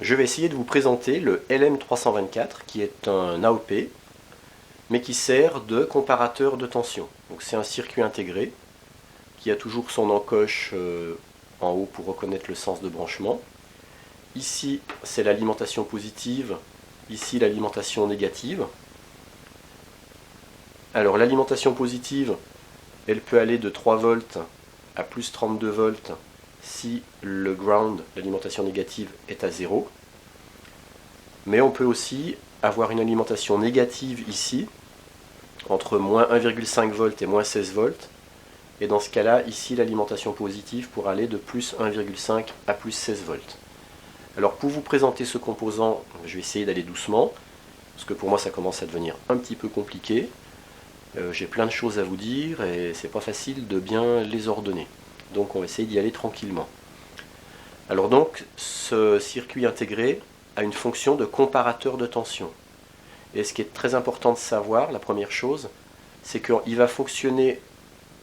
Je vais essayer de vous présenter le LM324 qui est un AOP mais qui sert de comparateur de tension. Donc c'est un circuit intégré qui a toujours son encoche en haut pour reconnaître le sens de branchement. Ici c'est l'alimentation positive, ici l'alimentation négative. Alors l'alimentation positive, elle peut aller de 3 volts à plus 32 volts si le ground, l'alimentation négative, est à 0. Mais on peut aussi avoir une alimentation négative ici, entre moins 1,5 volts et moins 16 volts. Et dans ce cas-là, ici, l'alimentation positive pourra aller de plus 1,5 à plus 16 volts. Alors pour vous présenter ce composant, je vais essayer d'aller doucement, parce que pour moi ça commence à devenir un petit peu compliqué. J'ai plein de choses à vous dire et c'est pas facile de bien les ordonner. Donc on va essayer d'y aller tranquillement. Alors donc, ce circuit intégré a une fonction de comparateur de tension. Et ce qui est très important de savoir, la première chose, c'est qu'il va fonctionner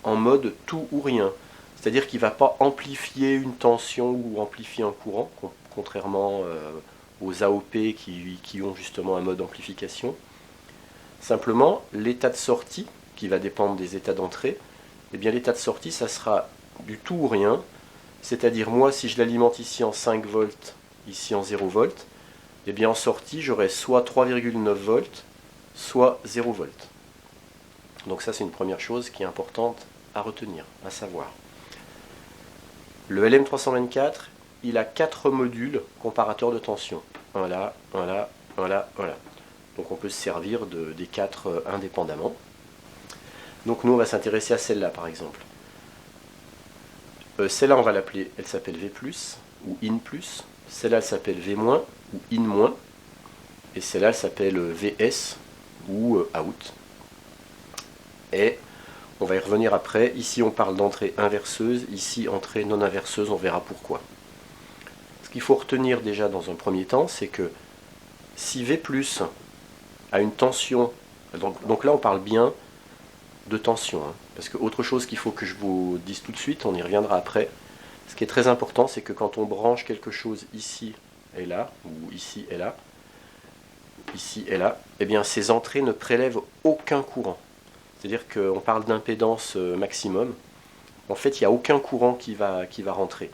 en mode tout ou rien. C'est-à-dire qu'il ne va pas amplifier une tension ou amplifier un courant, contrairement aux AOP qui ont justement un mode amplification. Simplement, l'état de sortie, qui va dépendre des états d'entrée, eh bien l'état de sortie, ça sera du tout ou rien. C'est-à-dire, moi, si je l'alimente ici en 5 volts, ici en 0 volts, eh bien en sortie, j'aurai soit 3,9 volts, soit 0 volts. Donc ça, c'est une première chose qui est importante à retenir, à savoir. Le LM324, il a 4 modules comparateurs de tension. Un là, un là, un là, un là. Donc on peut se servir des 4 indépendamment. Donc nous, on va s'intéresser à celle-là, par exemple. Celle-là, on va l'appeler, elle s'appelle V+, ou IN+. Celle-là, elle s'appelle V-, ou IN-. Et celle-là, elle s'appelle VS, ou OUT. Et on va y revenir après. Ici, on parle d'entrée inverseuse. Ici, entrée non inverseuse, on verra pourquoi. Ce qu'il faut retenir déjà dans un premier temps, c'est que si V+, a une tension, donc là, on parle bien de tension, hein, parce que autre chose qu'il faut que je vous dise tout de suite, on y reviendra après. Ce qui est très important, c'est que quand on branche quelque chose ici et là, ou ici et là, eh bien ces entrées ne prélèvent aucun courant. C'est-à-dire qu'on parle d'impédance maximum. En fait, il n'y a aucun courant qui va rentrer.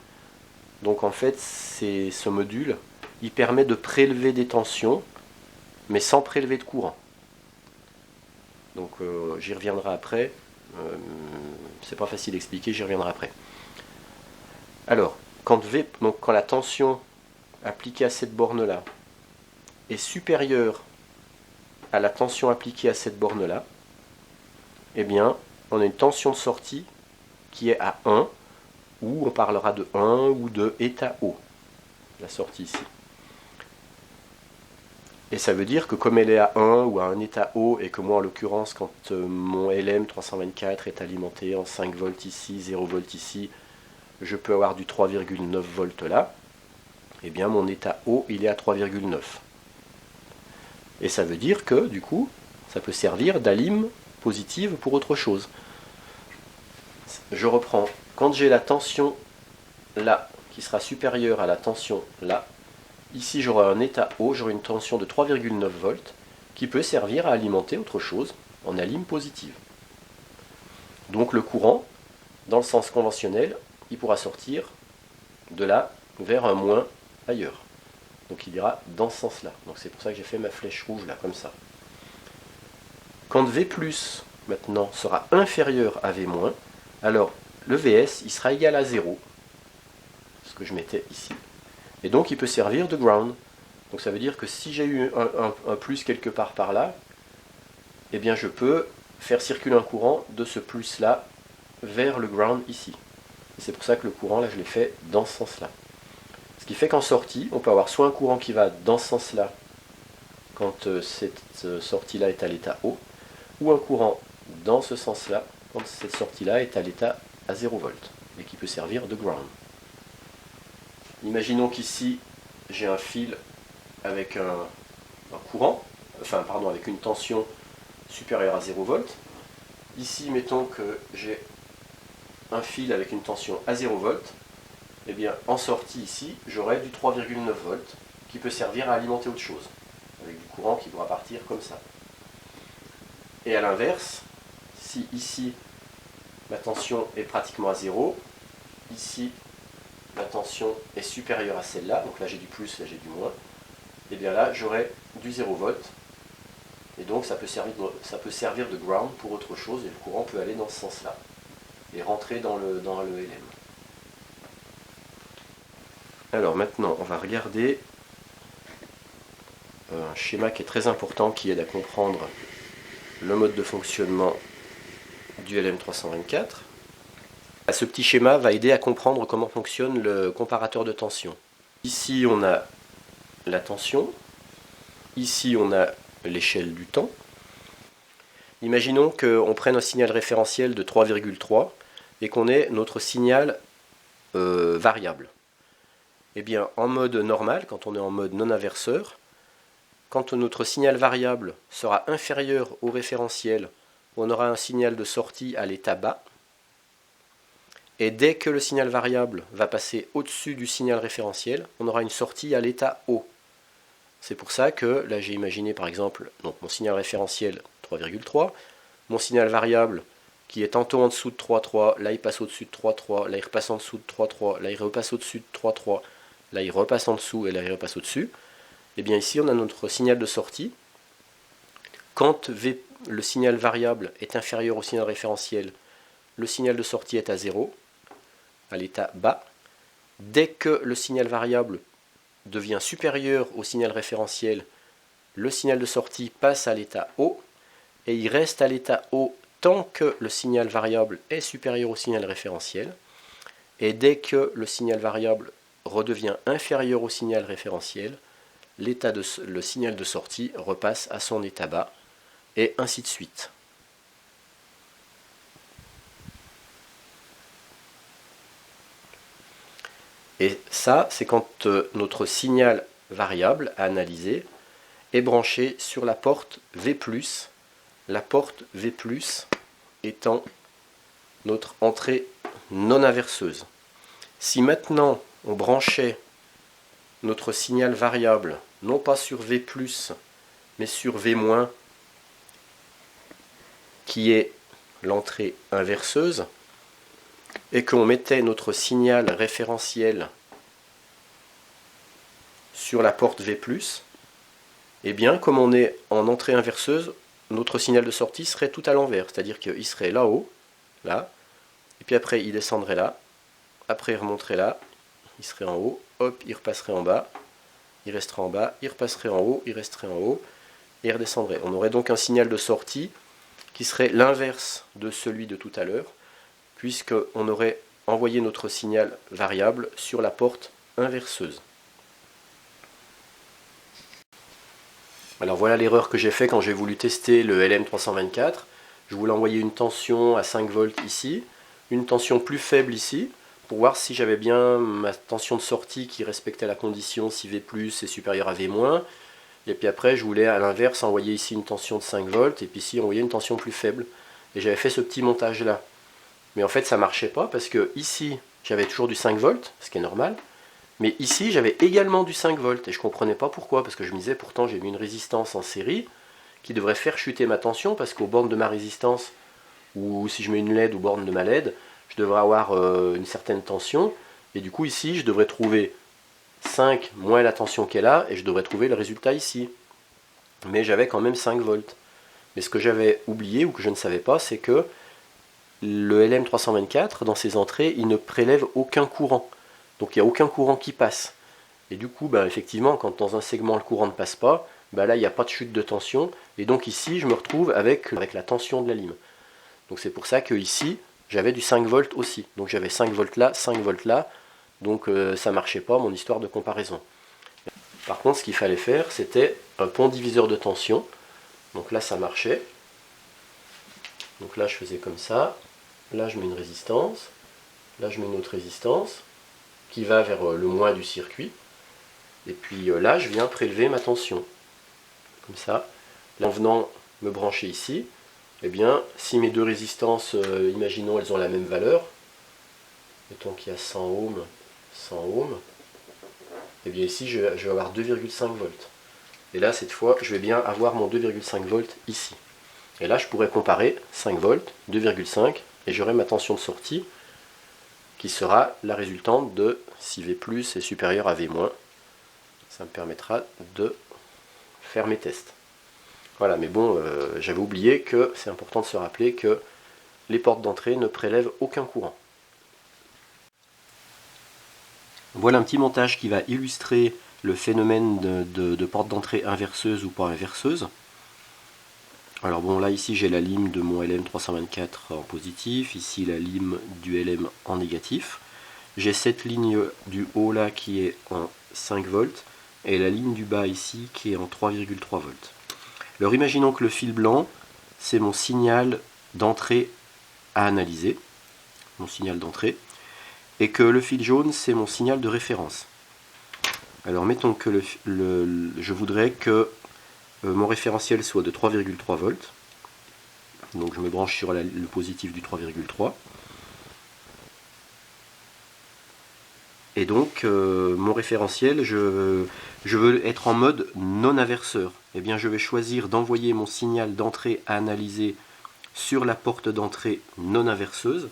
Donc en fait, ce module, il permet de prélever des tensions, mais sans prélever de courant. Donc j'y reviendrai après. C'est pas facile à expliquer, j'y reviendrai après. Alors, quand la tension appliquée à cette borne-là est supérieure à la tension appliquée à cette borne-là, eh bien, on a une tension de sortie qui est à 1, ou on parlera de 1 ou de état haut, la sortie ici. Et ça veut dire que comme elle est à 1 ou à un état haut, et que moi en l'occurrence, quand mon LM324 est alimenté en 5 volts ici, 0 volts ici, je peux avoir du 3,9 volts là, eh bien mon état haut, il est à 3,9. Et ça veut dire que, du coup, ça peut servir d'alim positive pour autre chose. Je reprends. Quand j'ai la tension là, qui sera supérieure à la tension là, ici j'aurai un état haut, j'aurai une tension de 3,9 volts, qui peut servir à alimenter autre chose en alim positive. Donc le courant, dans le sens conventionnel, il pourra sortir de là vers un moins ailleurs. Donc il ira dans ce sens-là. Donc c'est pour ça que j'ai fait ma flèche rouge là, comme ça. Quand V+, maintenant, sera inférieur à V-, alors le VS, il sera égal à 0. Ce que je mettais ici. Et donc il peut servir de ground. Donc ça veut dire que si j'ai eu un plus quelque part par là, eh bien je peux faire circuler un courant de ce plus-là vers le ground ici. Et c'est pour ça que le courant, là, je l'ai fait dans ce sens-là. Ce qui fait qu'en sortie, on peut avoir soit un courant qui va dans ce sens-là, quand cette sortie-là est à l'état haut, ou un courant dans ce sens-là, quand cette sortie-là est à l'état à 0 volts, et qui peut servir de ground. Imaginons qu'ici, j'ai un fil avec un courant, avec une tension supérieure à 0 volts. Ici, mettons que j'ai un fil avec une tension à 0 volts. Eh bien, en sortie ici, j'aurai du 3,9 volts qui peut servir à alimenter autre chose, avec du courant qui pourra partir comme ça. Et à l'inverse, si ici ma tension est pratiquement à 0, ici la tension est supérieure à celle-là, donc là j'ai du plus, là j'ai du moins, et bien là j'aurai du 0 volt, et donc ça peut servir de ground pour autre chose, et le courant peut aller dans ce sens-là, et rentrer dans le LM. Alors maintenant on va regarder un schéma qui est très important, qui aide à comprendre le mode de fonctionnement du LM324. Ce petit schéma va aider à comprendre comment fonctionne le comparateur de tension. Ici on a la tension, ici on a l'échelle du temps. Imaginons qu'on prenne un signal référentiel de 3,3 et qu'on ait notre signal variable. Eh bien en mode normal, quand on est en mode non inverseur, quand notre signal variable sera inférieur au référentiel, on aura un signal de sortie à l'état bas. Et dès que le signal variable va passer au-dessus du signal référentiel, on aura une sortie à l'état haut. C'est pour ça que, là j'ai imaginé par exemple donc mon signal référentiel 3,3, mon signal variable qui est tantôt en dessous de 3,3, là il passe au-dessus de 3,3, là il repasse en dessous de 3,3, là il repasse au-dessus de 3,3, là il repasse en dessous et là il repasse au-dessus. Et bien ici on a notre signal de sortie. Quand le signal variable est inférieur au signal référentiel, le signal de sortie est à 0, à l'état bas. Dès que le signal variable devient supérieur au signal référentiel, le signal de sortie passe à l'état haut, et il reste à l'état haut tant que le signal variable est supérieur au signal référentiel, et dès que le signal variable redevient inférieur au signal référentiel, le signal de sortie repasse à son état bas, et ainsi de suite. Et ça, c'est quand notre signal variable à analyser est branché sur la porte V+, la porte V+, étant notre entrée non inverseuse. Si maintenant on branchait notre signal variable, non pas sur V+, mais sur V-, qui est l'entrée inverseuse, et qu'on mettait notre signal référentiel sur la porte V+, eh bien, comme on est en entrée inverseuse, notre signal de sortie serait tout à l'envers, c'est-à-dire qu'il serait là-haut, là, et puis après il descendrait là, après il remonterait là, il serait en haut, hop, il repasserait en bas, il resterait en bas, il repasserait en haut, il resterait en haut, et il redescendrait. On aurait donc un signal de sortie qui serait l'inverse de celui de tout à l'heure, puisqu'on aurait envoyé notre signal variable sur la porte inverseuse. Alors voilà l'erreur que j'ai fait quand j'ai voulu tester le LM324. Je voulais envoyer une tension à 5 volts ici, une tension plus faible ici, pour voir si j'avais bien ma tension de sortie qui respectait la condition si V+ est supérieur à V-. Et puis après je voulais à l'inverse envoyer ici une tension de 5 volts et puis ici envoyer une tension plus faible. Et j'avais fait ce petit montage là. Mais en fait ça marchait pas parce que ici j'avais toujours du 5 volts, ce qui est normal. Mais ici, j'avais également du 5 volts et je ne comprenais pas pourquoi, parce que je me disais pourtant j'ai mis une résistance en série qui devrait faire chuter ma tension, parce qu'aux bornes de ma résistance, ou si je mets une LED aux bornes de ma LED, je devrais avoir une certaine tension, et du coup ici, je devrais trouver 5 moins la tension qu'elle a, et je devrais trouver le résultat ici. Mais j'avais quand même 5 volts. Mais ce que j'avais oublié, ou que je ne savais pas, c'est que le LM324, dans ses entrées, il ne prélève aucun courant. Donc il n'y a aucun courant qui passe. Et du coup, effectivement, quand dans un segment le courant ne passe pas, là il n'y a pas de chute de tension. Et donc ici, je me retrouve avec la tension de la lime. Donc c'est pour ça que ici, j'avais du 5 volts aussi. Donc j'avais 5 volts là, 5 volts là. Donc ça ne marchait pas, mon histoire de comparaison. Par contre, ce qu'il fallait faire, c'était un pont diviseur de tension. Donc là, ça marchait. Donc là, je faisais comme ça. Là, je mets une résistance. Là, je mets une autre résistance qui va vers le moins du circuit. Et puis là, je viens prélever ma tension. Comme ça. Là, en venant me brancher ici, eh bien, si mes deux résistances, imaginons, elles ont la même valeur, mettons qu'il y a 100 ohms, 100 ohms, et bien ici je vais avoir 2,5 volts. Et là cette fois je vais bien avoir mon 2,5 volts ici. Et là je pourrais comparer 5 volts, 2,5 et j'aurai ma tension de sortie qui sera la résultante de si V+ est supérieur à V-. Ça me permettra de faire mes tests. Voilà, mais bon, j'avais oublié que c'est important de se rappeler que les portes d'entrée ne prélèvent aucun courant. Voilà un petit montage qui va illustrer le phénomène de porte d'entrée inverseuse ou pas inverseuse. Alors bon, là ici j'ai la lime de mon LM324 en positif, ici la lime du LM en négatif. J'ai cette ligne du haut là qui est en 5 volts et la ligne du bas ici qui est en 3,3 volts. Alors imaginons que le fil blanc c'est mon signal d'entrée à analyser, mon signal d'entrée, et que le fil jaune c'est mon signal de référence. Alors mettons que je voudrais que mon référentiel soit de 3,3 volts. Donc je me branche sur le positif du 3,3. Et donc mon référentiel, je veux être en mode non inverseur. Eh bien je vais choisir d'envoyer mon signal d'entrée à analyser sur la porte d'entrée non inverseuse.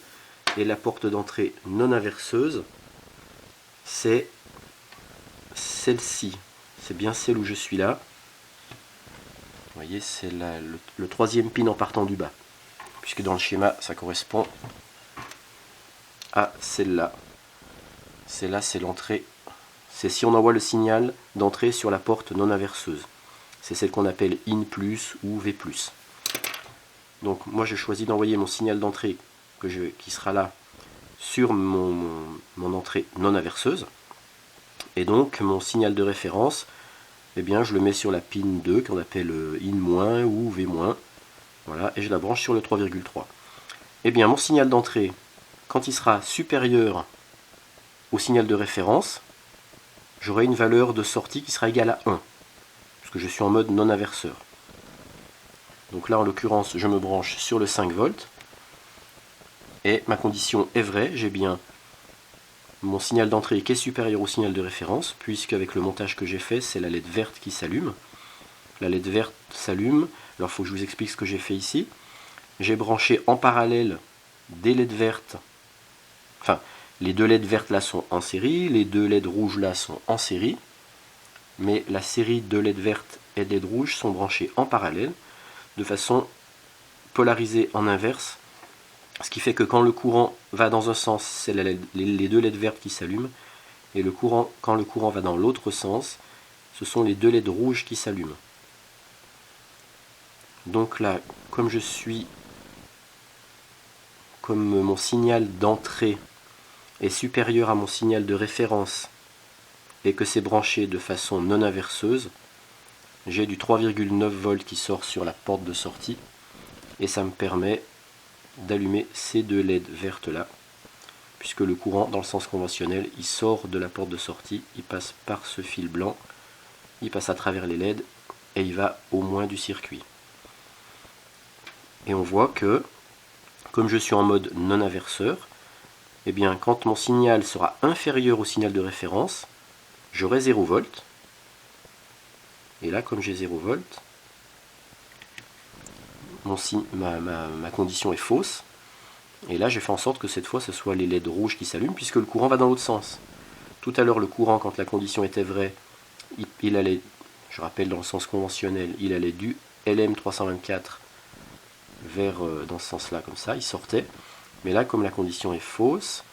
Et la porte d'entrée non inverseuse, c'est celle-ci. C'est bien celle où je suis là. Vous voyez, c'est le troisième pin en partant du bas. Puisque dans le schéma, ça correspond à celle-là. Celle-là, c'est l'entrée. C'est si on envoie le signal d'entrée sur la porte non inverseuse. C'est celle qu'on appelle IN+, ou V+. Donc moi, je choisis d'envoyer mon signal d'entrée qui sera là sur mon entrée non inverseuse. Et donc, mon signal de référence, eh bien, je le mets sur la pin 2 qu'on appelle IN- ou V-. Voilà, et je la branche sur le 3,3. Eh bien, mon signal d'entrée, quand il sera supérieur au signal de référence, j'aurai une valeur de sortie qui sera égale à 1, parce que je suis en mode non inverseur. Donc là, en l'occurrence, je me branche sur le 5 volts, et ma condition est vraie, j'ai bien mon signal d'entrée qui est supérieur au signal de référence, puisque avec le montage que j'ai fait, c'est la LED verte qui s'allume. La LED verte s'allume, alors il faut que je vous explique ce que j'ai fait ici. J'ai branché en parallèle des LED vertes, enfin, les deux LED vertes là sont en série, les deux LED rouges là sont en série, mais la série de LED vertes et de LED rouges sont branchées en parallèle, de façon polarisée en inverse, ce qui fait que quand le courant va dans un sens, c'est les deux LED vertes qui s'allument, et quand le courant va dans l'autre sens, ce sont les deux LED rouges qui s'allument. Donc là, comme mon signal d'entrée est supérieur à mon signal de référence et que c'est branché de façon non inverseuse, j'ai du 3,9 volts qui sort sur la porte de sortie et ça me permet d'allumer ces deux LED vertes là, puisque le courant dans le sens conventionnel il sort de la porte de sortie, il passe par ce fil blanc, il passe à travers les LED et il va au moins du circuit. Et on voit que comme je suis en mode non inverseur, eh bien quand mon signal sera inférieur au signal de référence, j'aurai 0 volts. Et là, comme j'ai 0 volts, ma condition est fausse. Et là, j'ai fait en sorte que cette fois, ce soit les LED rouges qui s'allument, puisque le courant va dans l'autre sens. Tout à l'heure, le courant, quand la condition était vraie, il allait, je rappelle dans le sens conventionnel, il allait du LM324 vers dans ce sens-là, comme ça, il sortait. Mais là, comme la condition est fausse,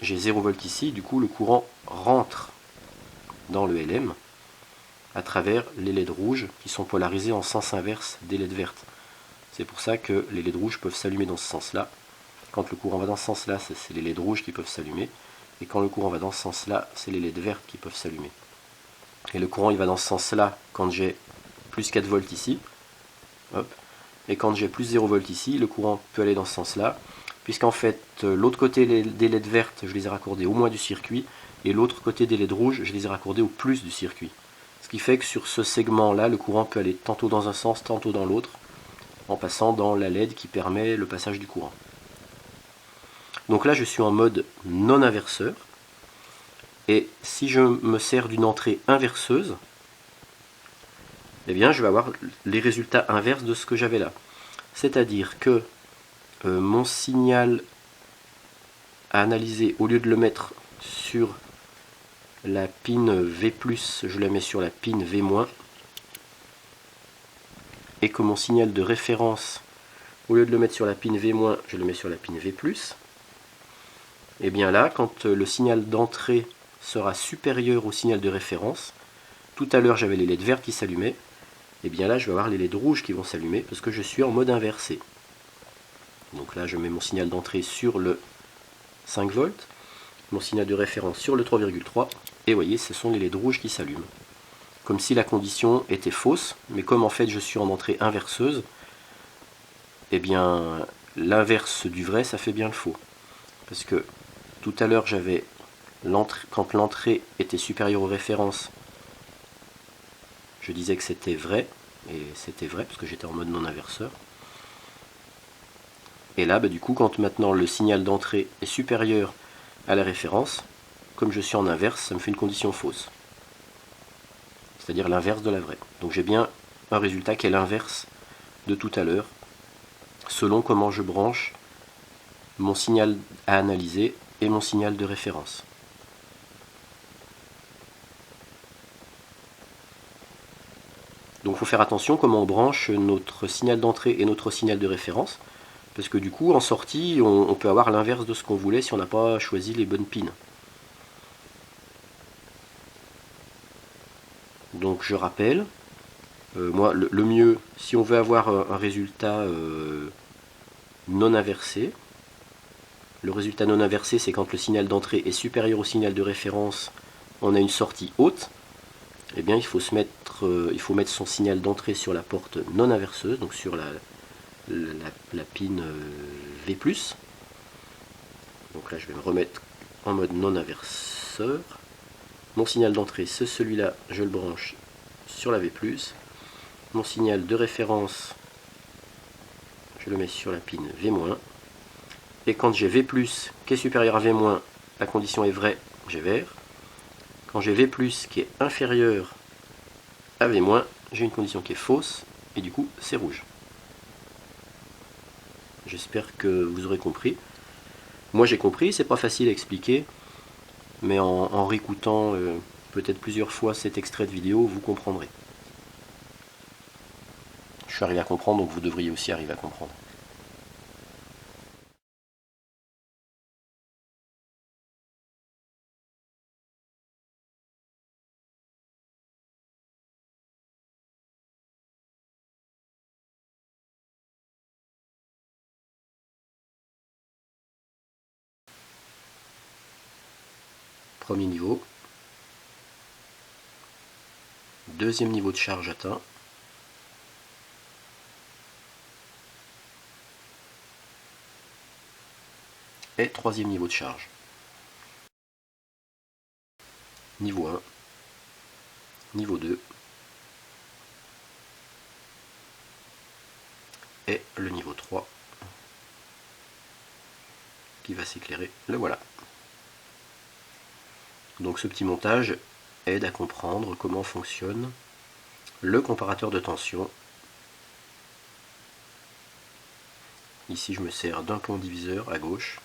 j'ai 0 volts ici, du coup, le courant rentre dans le LM à travers les LED rouges qui sont polarisés en sens inverse des LED vertes. C'est pour ça que les LED rouges peuvent s'allumer dans ce sens-là. Quand le courant va dans ce sens-là, c'est les LED rouges qui peuvent s'allumer. Et quand le courant va dans ce sens-là, c'est les LED vertes qui peuvent s'allumer. Et le courant il va dans ce sens-là quand j'ai plus 4 volts ici. Hop. Et quand j'ai plus 0 volts ici, le courant peut aller dans ce sens-là. Puisqu'en fait, l'autre côté des LED vertes, je les ai raccordés au moins du circuit. Et l'autre côté des LED rouges, je les ai raccordés au plus du circuit. Ce qui fait que sur ce segment-là, le courant peut aller tantôt dans un sens, tantôt dans l'autre, en passant dans la LED qui permet le passage du courant. Donc là, je suis en mode non inverseur. Et si je me sers d'une entrée inverseuse, eh bien je vais avoir les résultats inverses de ce que j'avais là. C'est-à-dire que mon signal à analyser, au lieu de le mettre sur la pin V+, je la mets sur la pin V-, et que mon signal de référence, au lieu de le mettre sur la pin V-, je le mets sur la pin V+, et bien là, quand le signal d'entrée sera supérieur au signal de référence, tout à l'heure j'avais les LED verts qui s'allumaient, et bien là je vais avoir les LED rouges qui vont s'allumer parce que je suis en mode inversé. Donc là je mets mon signal d'entrée sur le 5 volts, mon signal de référence sur le 3,3, et vous voyez, ce sont les LED rouges qui s'allument. Comme si la condition était fausse, mais comme en fait je suis en entrée inverseuse, et bien l'inverse du vrai, ça fait bien le faux. Parce que tout à l'heure j'avais quand l'entrée était supérieure aux références, je disais que c'était vrai, et c'était vrai parce que j'étais en mode non inverseur. Et là, du coup, quand maintenant le signal d'entrée est supérieur à la référence, comme je suis en inverse, ça me fait une condition fausse. C'est-à-dire l'inverse de la vraie. Donc j'ai bien un résultat qui est l'inverse de tout à l'heure, selon comment je branche mon signal à analyser et mon signal de référence. Donc il faut faire attention comment on branche notre signal d'entrée et notre signal de référence, parce que du coup en sortie on peut avoir l'inverse de ce qu'on voulait si on n'a pas choisi les bonnes pins. Donc je rappelle, moi le mieux, si on veut avoir un résultat non inversé, le résultat non inversé c'est quand le signal d'entrée est supérieur au signal de référence, on a une sortie haute, et bien il faut mettre son signal d'entrée sur la porte non inverseuse, donc sur la pin V+. Donc là je vais me remettre en mode non inverseur. Mon signal d'entrée c'est celui-là, je le branche sur la V+. Mon signal de référence, je le mets sur la pin V-. Et quand j'ai V+, qui est supérieur à V-, la condition est vraie, j'ai vert. Quand j'ai V+, qui est inférieur à V-, j'ai une condition qui est fausse, et du coup c'est rouge. J'espère que vous aurez compris. Moi j'ai compris, c'est pas facile à expliquer, mais en réécoutant peut-être plusieurs fois cet extrait de vidéo, vous comprendrez. Je suis arrivé à comprendre, donc vous devriez aussi arriver à comprendre. Premier niveau. Deuxième niveau de charge atteint. Et troisième niveau de charge. Niveau 1. Niveau 2. Et le niveau 3 qui va s'éclairer. Le voilà. Donc ce petit montage aide à comprendre comment fonctionne le comparateur de tension. Ici je me sers d'un pont diviseur à gauche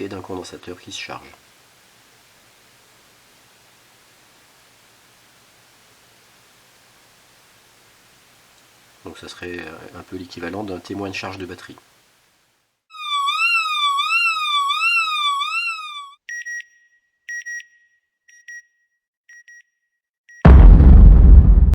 et d'un condensateur qui se charge. Donc ça serait un peu l'équivalent d'un témoin de charge de batterie.